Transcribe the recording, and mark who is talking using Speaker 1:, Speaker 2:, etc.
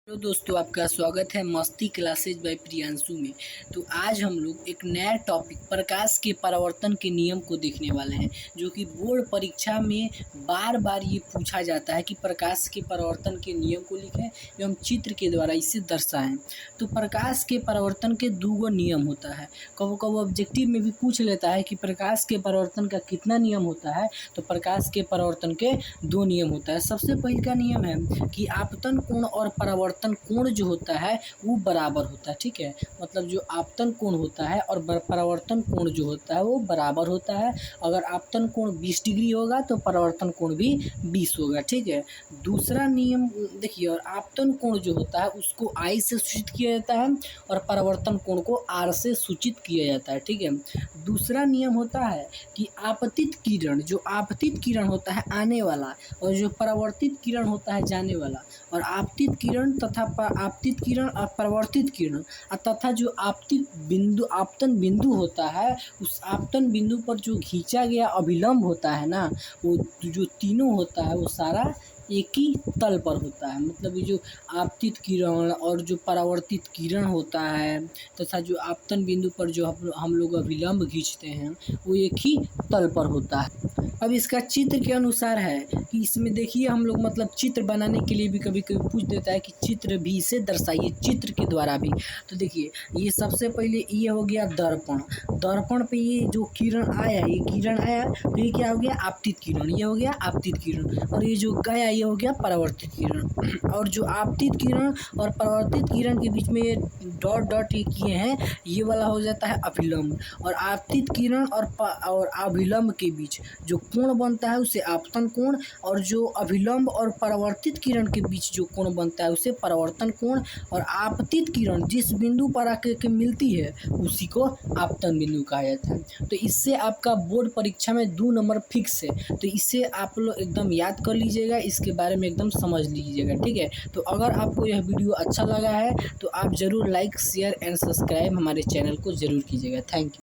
Speaker 1: Hello दोस्तों, आपका स्वागत है मस्ती क्लासेज बाय प्रियांशु में। तो आज हम लोग एक नया टॉपिक प्रकाश के परावर्तन के नियम को देखने वाले हैं, जो कि बोर्ड परीक्षा में बार बार ये पूछा जाता है कि प्रकाश के परावर्तन के नियम को लिखें एवं चित्र के द्वारा इसे दर्शाएं। तो प्रकाश के परावर्तन के दो नियम होता है। कभी कभी ऑब्जेक्टिव में भी पूछ लेता है कि प्रकाश के परावर्तन का कितना नियम होता है। तो प्रकाश के परावर्तन के दो नियम होता है। सबसे पहले का नियम है कि आपतन कोण और परावर्तन कोण जो होता है वो बराबर होता है। ठीक है, मतलब जो आपतन कोण होता है और परावर्तन कोण जो होता है वो बराबर होता है। अगर आपतन कोण 20 डिग्री होगा तो परावर्तन कोण भी 20 होगा। ठीक है, दूसरा नियम देखिए, और आपतन कोण जो होता है उसको I से सूचित किया जाता है और परावर्तन कोण को R से सूचित किया जाता है। ठीक है, दूसरा नियम होता है कि आपतित किरण, जो आपतित किरण होता है आने वाला और जो परावर्तित किरण होता है जाने वाला, और आपतित किरण तथा आपतित किरण और परावर्तित किरण तथा जो आपतन बिंदु होता है, उस आपतन बिंदु पर जो खींचा गया अभिलंब होता है ना, वो जो तीनों होता है वो सारा एक ही तल पर होता है। मतलब ये जो आपतित किरण और जो परावर्तित किरण होता है तथा जो आपतन बिंदु पर जो हम लोग अभिलंब खींचते हैं वो एक ही तल पर होता है। अब इसका चित्र के अनुसार है कि इसमें देखिए हम लोग मतलब चित्र बनाने के लिए भी कभी कभी पूछ देता है कि चित्र भी इसे दर्शाइए चित्र के द्वारा भी। तो देखिए, ये सबसे पहले ये हो गया दर्पण। दर्पण पे ये जो किरण आया, ये किरण आया तो ये क्या हो गया, आपतित किरण। ये हो गया आपतित किरण, और ये जो गया ये हो गया परावर्तित किरण। और जो आपतित किरण और परावर्तित किरण के बीच में ये डॉट डॉट ये किए हैं, ये वाला हो जाता है अभिलंब। और आपतित किरण और अभिलंब के बीच जो कोण बनता है उसे आपतन कोण, और जो अभिलंब और परावर्तित किरण के बीच जो कोण बनता है उसे परावर्तन कोण। और आपतित किरण जिस बिंदु पर आकर के मिलती है उसी को आपतन बिंदु कहा जाता है। तो इससे आपका बोर्ड परीक्षा में 2 नंबर फिक्स है। तो इसे आप लोग एकदम याद कर लीजिएगा, इसके बारे में एकदम समझ लीजिएगा। ठीक है, तो अगर आपको यह वीडियो अच्छा लगा है तो आप ज़रूर लाइक शेयर एंड सब्सक्राइब हमारे चैनल को ज़रूर कीजिएगा। Thank you.